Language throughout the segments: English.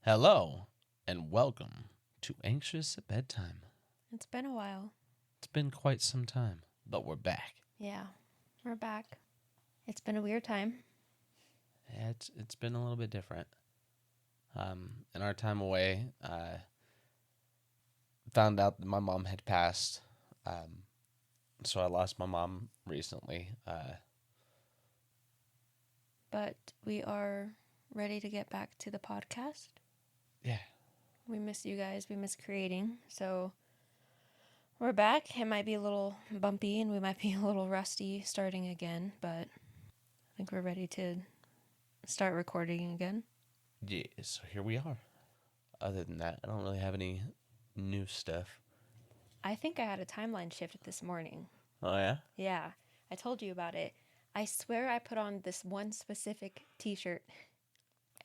Hello, and welcome to Anxious at Bedtime. It's been a while. It's been quite some time, but we're back. Yeah, we're back. It's been a weird time. Yeah, it's been a little bit different. In our time away, found out that my mom had passed. So I lost my mom recently. But we are ready to get back to the podcast. Yeah. We miss you guys. We miss creating. So we're back. It might be a little bumpy and we might be a little rusty starting again, but I think we're ready to start recording again. Yeah, so here we are. Other than that, I don't really have any new stuff. I think I had a timeline shift this morning. Oh, yeah? Yeah, I told you about it. I swear I put on this one specific t-shirt,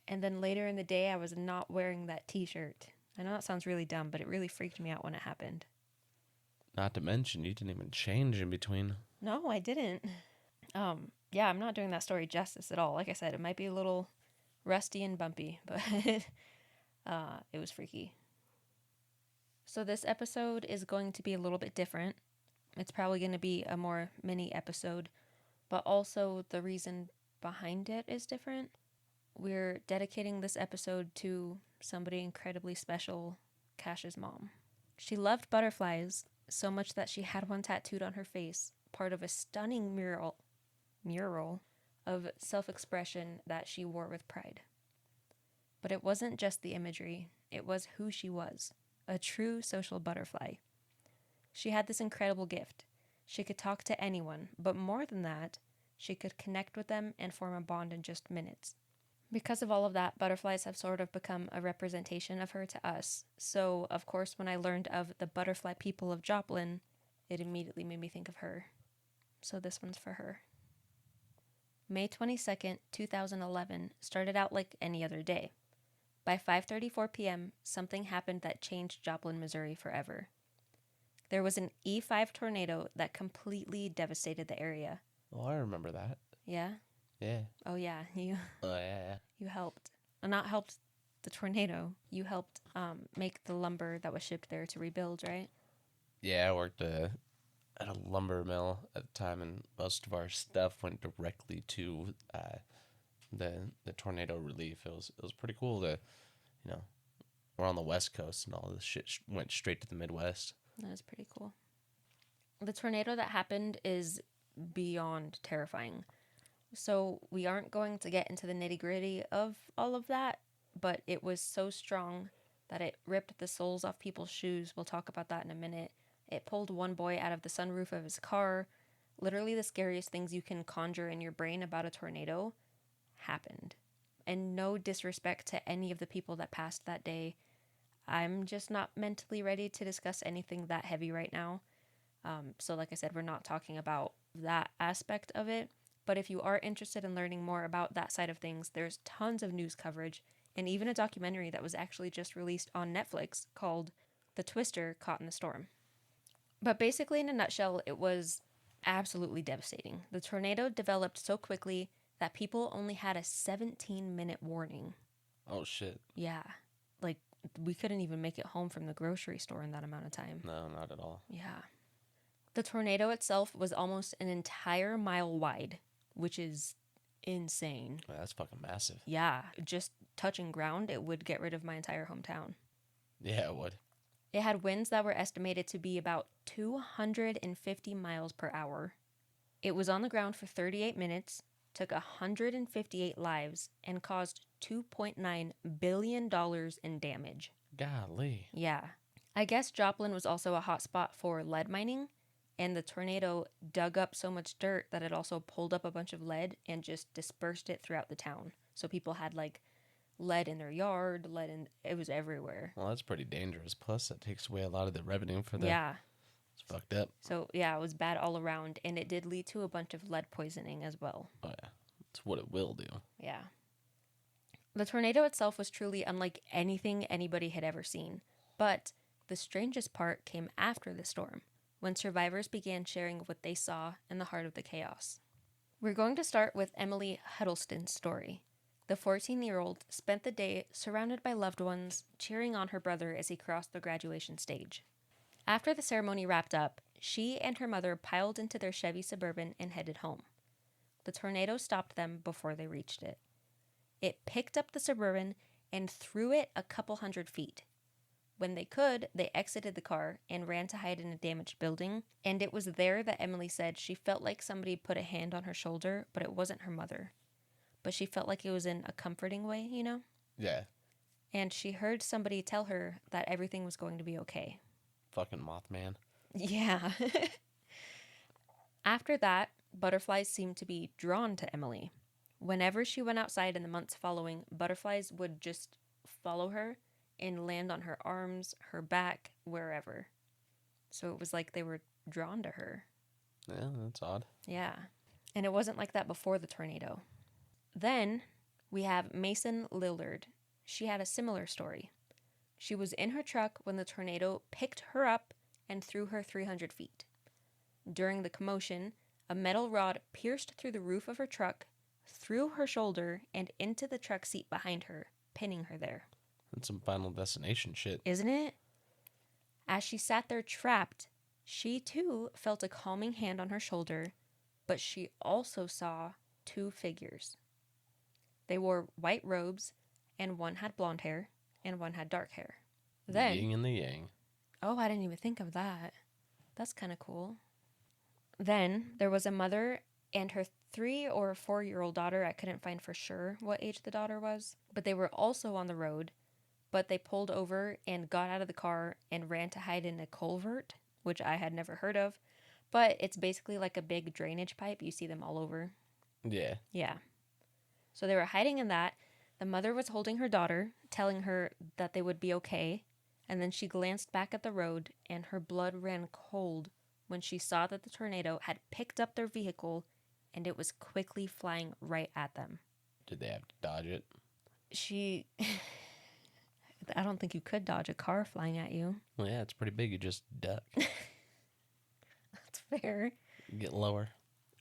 and then later in the day I was not wearing that t-shirt. I know that sounds really dumb, but it really freaked me out when it happened. Not to mention, you didn't even change in between. No, I didn't. Yeah, I'm not doing that story justice at all. Like I said, it might be a little rusty and bumpy, but it was freaky. So this episode is going to be a little bit different. It's probably going to be a more mini episode, but also the reason behind it is different. We're dedicating this episode to somebody incredibly special, Cash's mom. She loved butterflies so much that she had one tattooed on her face, part of a stunning mural of self-expression that she wore with pride. But it wasn't just the imagery, it was who she was, a true social butterfly. She had this incredible gift. She could talk to anyone, but more than that, she could connect with them and form a bond in just minutes. Because of all of that, butterflies have sort of become a representation of her to us. So, of course, when I learned of the butterfly people of Joplin, it immediately made me think of her. So this one's for her. May 22nd, 2011 started out like any other day. By 5:34 p.m., something happened that changed Joplin, Missouri forever. There was an E5 tornado that completely devastated the area. Oh, I remember that. Yeah? Yeah. Oh yeah, Oh, yeah. you helped. Not helped the tornado. You helped make the lumber that was shipped there to rebuild, right? Yeah, I worked at a lumber mill at the time, and most of our stuff went directly to the tornado relief. It was pretty cool to, you know, we're on the West Coast, and all this shit went straight to the Midwest. That was pretty cool. The tornado that happened is beyond terrifying. So we aren't going to get into the nitty-gritty of all of that, but it was so strong that it ripped the soles off people's shoes. We'll talk about that in a minute. It pulled one boy out of the sunroof of his car. Literally the scariest things you can conjure in your brain about a tornado happened. And no disrespect to any of the people that passed that day. I'm just not mentally ready to discuss anything that heavy right now. So like I said, we're not talking about that aspect of it. But if you are interested in learning more about that side of things, there's tons of news coverage and even a documentary that was actually just released on Netflix called The Twister Caught in the Storm. But basically, in a nutshell, it was absolutely devastating. The tornado developed so quickly that people only had a 17-minute warning. Oh, shit. Yeah. Like, we couldn't even make it home from the grocery store in that amount of time. No, not at all. Yeah. The tornado itself was almost an entire mile wide, which is insane. Man, that's fucking massive. Yeah, just touching ground, it would get rid of my entire hometown. Yeah, it would. It had winds that were estimated to be about 250 miles per hour. It was on the ground for 38 minutes, took 158 lives, and caused $2.9 billion in damage. Golly. Yeah. I guess Joplin was also a hotspot for lead mining, and the tornado dug up so much dirt that it also pulled up a bunch of lead and just dispersed it throughout the town. So people had like lead in their yard, it was everywhere. Well, that's pretty dangerous. Plus, that takes away a lot of the revenue for the... Yeah. It's fucked up. So, yeah, it was bad all around, and it did lead to a bunch of lead poisoning as well. Oh, yeah. That's what it will do. Yeah. The tornado itself was truly unlike anything anybody had ever seen. But the strangest part came after the storm, when survivors began sharing what they saw in the heart of the chaos. We're going to start with Emily Huddleston's story. The 14-year-old spent the day surrounded by loved ones, cheering on her brother as he crossed the graduation stage. After the ceremony wrapped up, she and her mother piled into their Chevy Suburban and headed home. The tornado stopped them before they reached it. It picked up the Suburban and threw it a couple hundred feet. When they could, they exited the car and ran to hide in a damaged building, and it was there that Emily said she felt like somebody put a hand on her shoulder, but it wasn't her mother. But she felt like it was in a comforting way, you know? Yeah. And she heard somebody tell her that everything was going to be okay. Fucking Mothman. Yeah. After that, butterflies seemed to be drawn to Emily. Whenever she went outside in the months following, butterflies would just follow her and land on her arms, her back, wherever. So it was like they were drawn to her. Yeah, that's odd. Yeah. And it wasn't like that before the tornado. Then we have Mason Lillard. She had a similar story. She was in her truck when the tornado picked her up and threw her 300 feet. During the commotion, a metal rod pierced through the roof of her truck, through her shoulder, and into the truck seat behind her, pinning her there. That's some Final Destination shit. Isn't it? As she sat there trapped, she too felt a calming hand on her shoulder, but she also saw two figures. They wore white robes, and one had blonde hair, and one had dark hair. Then, The yin and the yang. oh, I didn't even think of that. That's kind of cool. Then there was a mother and her 3 or 4-year-old daughter. I couldn't find for sure what age the daughter was, but they were also on the road. But they pulled over and got out of the car and ran to hide in a culvert, which I had never heard of. But it's basically like a big drainage pipe. You see them all over. Yeah. Yeah. So they were hiding in that. The mother was holding her daughter, telling her that they would be okay. And then she glanced back at the road, and her blood ran cold when she saw that the tornado had picked up their vehicle, and it was quickly flying right at them. Did they have to dodge it? I don't think you could dodge a car flying at you. Well, yeah, it's pretty big. You just duck. That's fair. Get lower.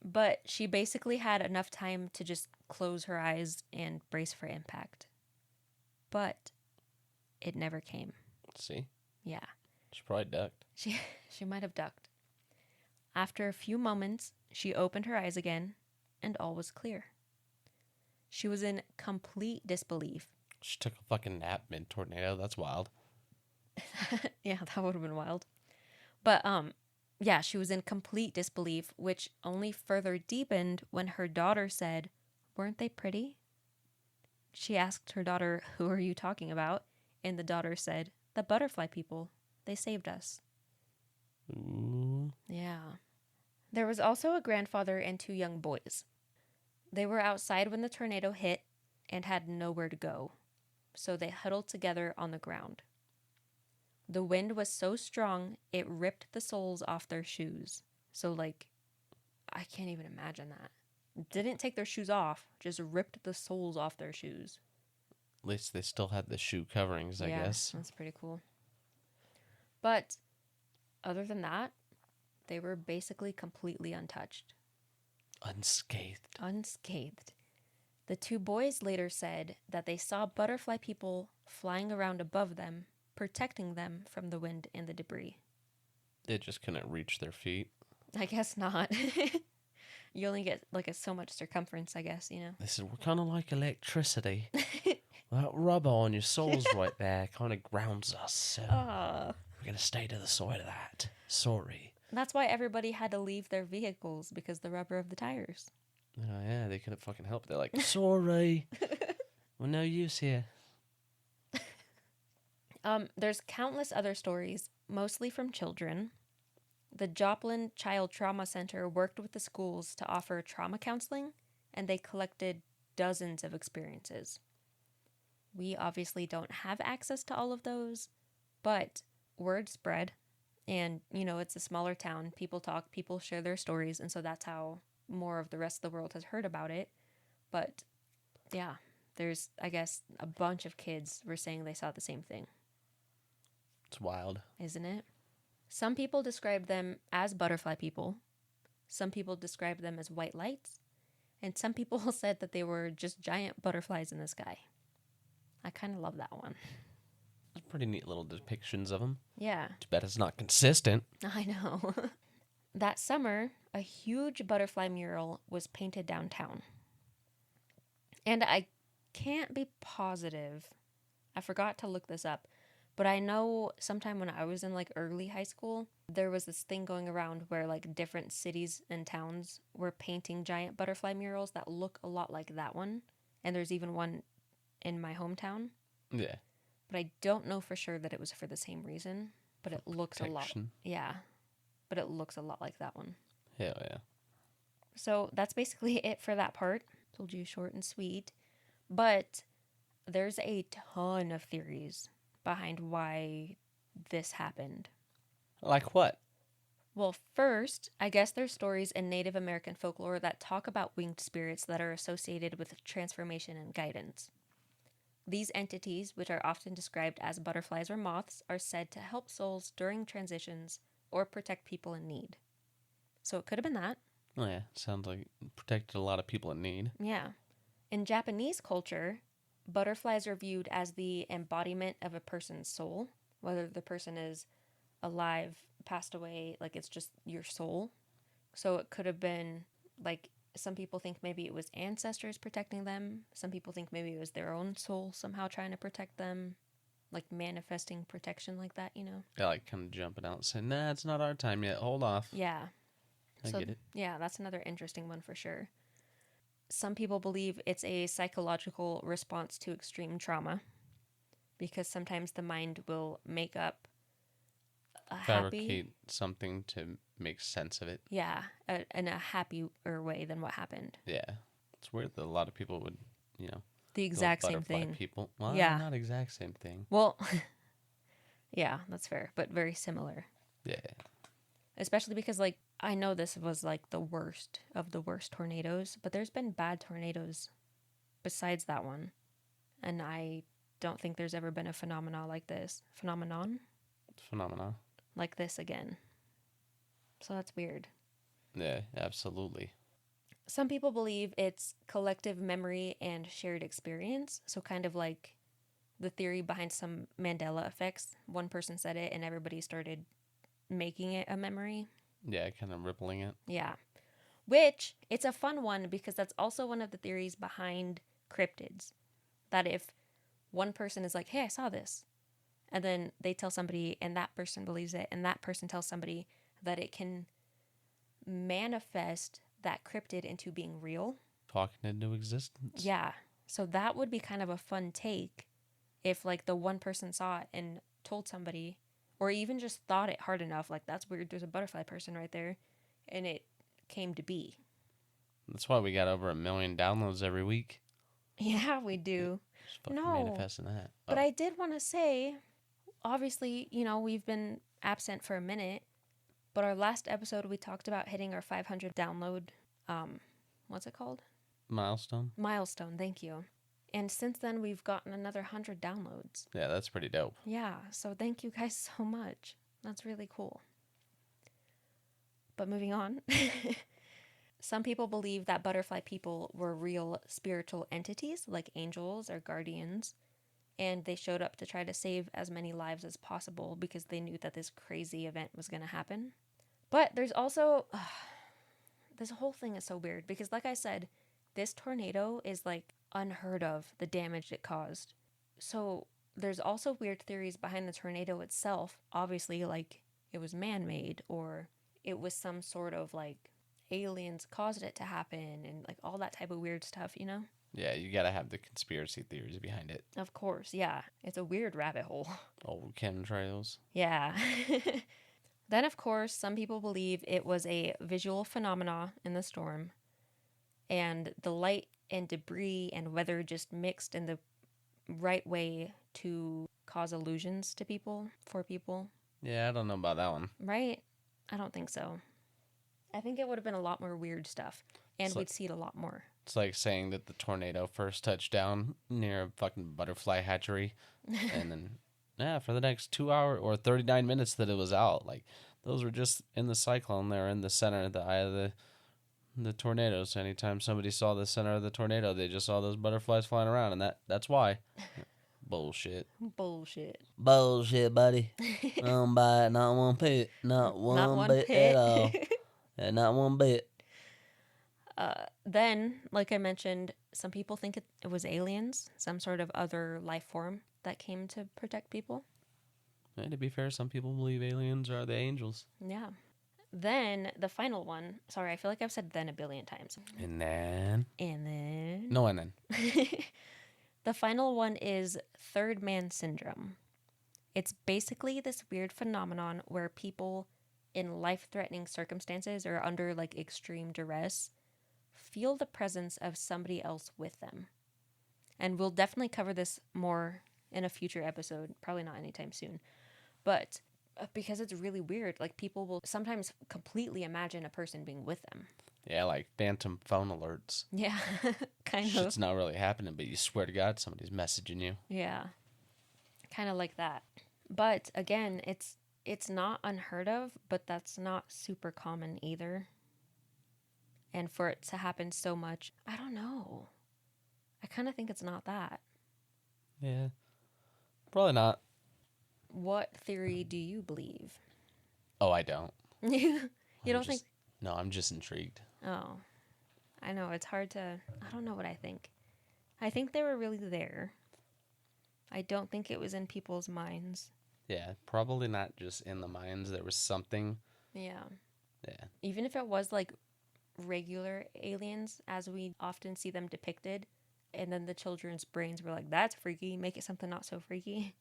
But she basically had enough time to just close her eyes and brace for impact. But it never came. See? Yeah. She probably ducked. She might have ducked. After a few moments, she opened her eyes again, and all was clear. She was in complete disbelief. She took a fucking nap mid-tornado. That's wild. Yeah, that would have been wild. But, yeah, she was in complete disbelief, which only further deepened when her daughter said, "Weren't they pretty?" She asked her daughter, "Who are you talking about?" And the daughter said, "The butterfly people. They saved us." Ooh. Yeah. There was also a grandfather and 2 young boys. They were outside when the tornado hit and had nowhere to go, so they huddled together on the ground. The wind was so strong, it ripped the soles off their shoes. So, like, I can't even imagine that. Didn't take their shoes off, just ripped the soles off their shoes. At least they still had the shoe coverings, I guess. That's pretty cool. But other than that, they were basically completely untouched. Unscathed. Unscathed. The 2 boys later said that they saw butterfly people flying around above them, protecting them from the wind and the debris. They just couldn't reach their feet. I guess not. You only get like so much circumference, I guess, you know. They said, we're kind of like electricity. That rubber on your soles right there kind of grounds us. So we're going to stay to the side of that. Sorry. That's why everybody had to leave their vehicles, because the rubber of the tires. Oh, yeah, they couldn't fucking help it. They're like, sorry. We're no use here. There's countless other stories, mostly from children. The Joplin Child Trauma Center worked with the schools to offer trauma counseling, and they collected dozens of experiences. We obviously don't have access to all of those, but word spread, and, you know, it's a smaller town. People talk, people share their stories, and so that's how more of the rest of the world has heard about it. But, yeah, there's, I guess, a bunch of kids were saying they saw the same thing. It's wild. Isn't it? Some people describe them as butterfly people. Some people describe them as white lights. And some people said that they were just giant butterflies in the sky. I kind of love that one. Pretty neat little depictions of them. Yeah. Too bad it's not consistent. I know. That summer, a huge butterfly mural was painted downtown. And I can't be positive. I forgot to look this up. But I know sometime when I was in like early high school, there was this thing going around where like different cities and towns were painting giant butterfly murals that look a lot like that one. And there's even one in my hometown. Yeah. But I don't know for sure that it was for the same reason. But it looks a lot. Yeah. But it looks a lot like that one. Hell yeah. So that's basically it for that part. Told you short and sweet. But there's a ton of theories behind why this happened. Like what? Well, first, I guess there's stories in Native American folklore that talk about winged spirits that are associated with transformation and guidance. These entities, which are often described as butterflies or moths, are said to help souls during transitions or protect people in need. So it could have been that. Oh yeah, sounds like it protected a lot of people in need. Yeah. In Japanese culture, butterflies are viewed as the embodiment of a person's soul, whether the person is alive, passed away, like it's just your soul. So it could have been like some people think maybe it was ancestors protecting them. Some people think maybe it was their own soul somehow trying to protect them, like manifesting protection like that, you know? Yeah, like kind of jumping out and saying, nah, it's not our time yet. Hold off. Yeah. I get it. Yeah, that's another interesting one for sure. Some people believe it's a psychological response to extreme trauma because sometimes the mind will make up a Fabricate something to make sense of it. Yeah, in a happier way than what happened. Yeah. It's weird that a lot of people would, you know, the exact same thing. People. Well, yeah. Not exact same thing. Well, yeah, that's fair, but very similar. Yeah. Especially because, like, I know this was, like, the worst of the worst tornadoes, but there's been bad tornadoes besides that one. And I don't think there's ever been a phenomenon like this. Phenomenon like this again. So that's weird. Yeah, absolutely. Some people believe it's collective memory and shared experience. So kind of like the theory behind some Mandela effects. One person said it and everybody started making it a memory. Yeah, kind of rippling it. Yeah. Which, it's a fun one because that's also one of the theories behind cryptids. That if one person is like, hey, I saw this. And then they tell somebody and that person believes it. And that person tells somebody that it can manifest that cryptid into being real. Talking into existence. Yeah. So that would be kind of a fun take if like the one person saw it and told somebody, or even just thought it hard enough, like that's weird, there's a butterfly person right there, and it came to be. That's why we got over 1 million downloads every week. Yeah, we do. Just fucking manifesting that. But I did want to say, obviously, you know, we've been absent for a minute, but our last episode we talked about hitting our 500 download, what's it called? Milestone, thank you. And since then, we've gotten another 100 downloads. Yeah, that's pretty dope. Yeah, so thank you guys so much. That's really cool. But moving on. Some people believe that butterfly people were real spiritual entities, like angels or guardians, and they showed up to try to save as many lives as possible because they knew that this crazy event was going to happen. But there's also... this whole thing is so weird because, like I said, this tornado is like unheard of, the damage it caused. So there's also weird theories behind the tornado itself. Obviously, like it was man-made or it was some sort of like aliens caused it to happen and like all that type of weird stuff, you know? Yeah, you gotta have the conspiracy theories behind it. Of course, yeah. It's a weird rabbit hole. Old chemtrails. Yeah. Then, of course, some people believe it was a visual phenomena in the storm, and the light and debris and weather just mixed in the right way to cause illusions to people, for people. Yeah, I don't know about that one. Right? I don't think so. I think it would have been a lot more weird stuff, and we'd see it a lot more. It's like saying that the tornado first touched down near a fucking butterfly hatchery, and then, for the next 2 hours or 39 minutes that it was out, like, those were just in the cyclone there in the center of the eye of the the tornadoes. Anytime somebody saw the center of the tornado, they just saw those butterflies flying around, and that's why. Bullshit. Bullshit, buddy. I don't buy it, not one bit. Not one bit at all. Yeah, not one bit. Then, like I mentioned, some people think it was aliens, some sort of other life form that came to protect people. And to be fair, some people believe aliens are the angels. Yeah. Then, the final one. Sorry, I feel like I've said then a billion times. And then... No, and then. The final one is third man syndrome. It's basically this weird phenomenon where people in life-threatening circumstances or under like extreme duress feel the presence of somebody else with them. And we'll definitely cover this more in a future episode, probably not anytime soon. But because it's really weird, like people will sometimes completely imagine a person being with them. Yeah, like phantom phone alerts. Yeah, kind of. Shit's not really happening, but you swear to God somebody's messaging you. Yeah, kind of like that. But again, it's not unheard of, but that's not super common either. And for it to happen so much, I don't know. I kind of think it's not that. Yeah, probably not. What theory do you believe? Oh, I don't. You don't think? No, I'm just intrigued. Oh, I know. It's hard to... I don't know what I think. I think they were really there. I don't think it was in people's minds. Yeah, probably not just in the minds. There was something. Yeah. Yeah. Even if it was like regular aliens, as we often see them depicted, and then the children's brains were like, that's freaky, make it something not so freaky.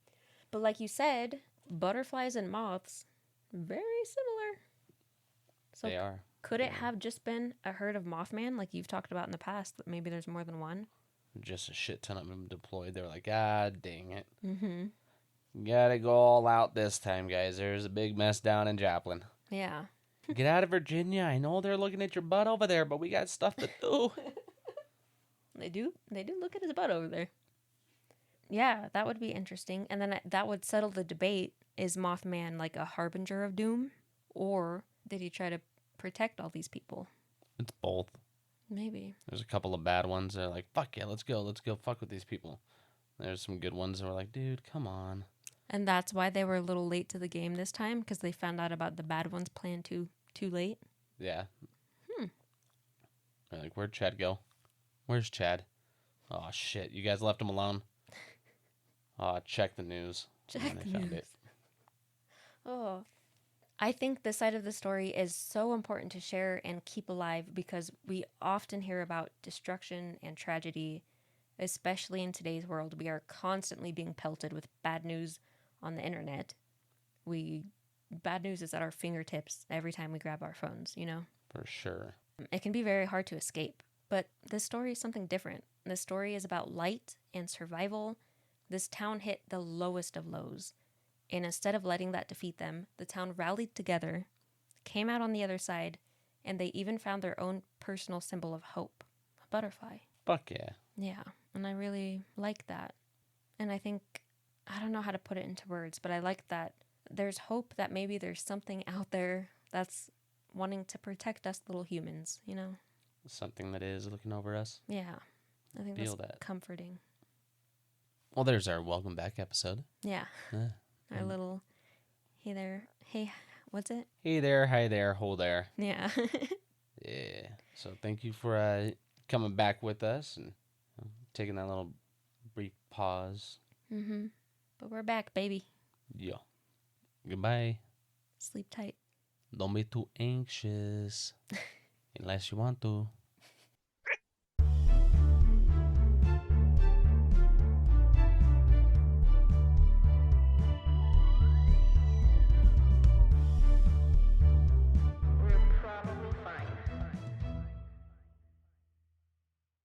But like you said, butterflies and moths, very similar. So They are. Could it have just been a herd of Mothman, like you've talked about in the past, that maybe there's more than one? Just a shit ton of them deployed. They were like, ah, dang it. Mm-hmm. Gotta go all out this time, guys. There's a big mess down in Joplin. Yeah. Get out of Virginia. I know they're looking at your butt over there, but we got stuff to do. They do look at his butt over there. Yeah, that would be interesting. And then that would settle the debate. Is Mothman like a harbinger of doom? Or did he try to protect all these people? It's both. Maybe. There's a couple of bad ones that are like, fuck yeah, let's go fuck with these people. There's some good ones that were like, dude, come on. And that's why they were a little late to the game this time, because they found out about the bad ones' plan too late. Yeah. They're like, where'd Chad go? Where's Chad? Oh, shit. You guys left him alone? Oh, check the news. Check the found news. it. Oh. I think this side of the story is so important to share and keep alive because we often hear about destruction and tragedy, especially in today's world. We are constantly being pelted with bad news on the internet. Bad news is at our fingertips every time we grab our phones, you know? For sure. It can be very hard to escape, but this story is something different. This story is about light and survival. This town hit the lowest of lows. And instead of letting that defeat them, the town rallied together, came out on the other side, and they even found their own personal symbol of hope, a butterfly. Fuck yeah. Yeah, and I really like that. And I think, I don't know how to put it into words, but I like that there's hope that maybe there's something out there that's wanting to protect us little humans, you know? Something that is looking over us. Yeah, I think Feel that's that. comforting. Well, there's our welcome back episode. Yeah. Yeah. Our little, hey there, hey, what's it? Hey there, hi there, ho there. Yeah. Yeah. So thank you for coming back with us and taking that little brief pause. Mm-hmm. But we're back, baby. Yeah. Goodbye. Sleep tight. Don't be too anxious unless you want to.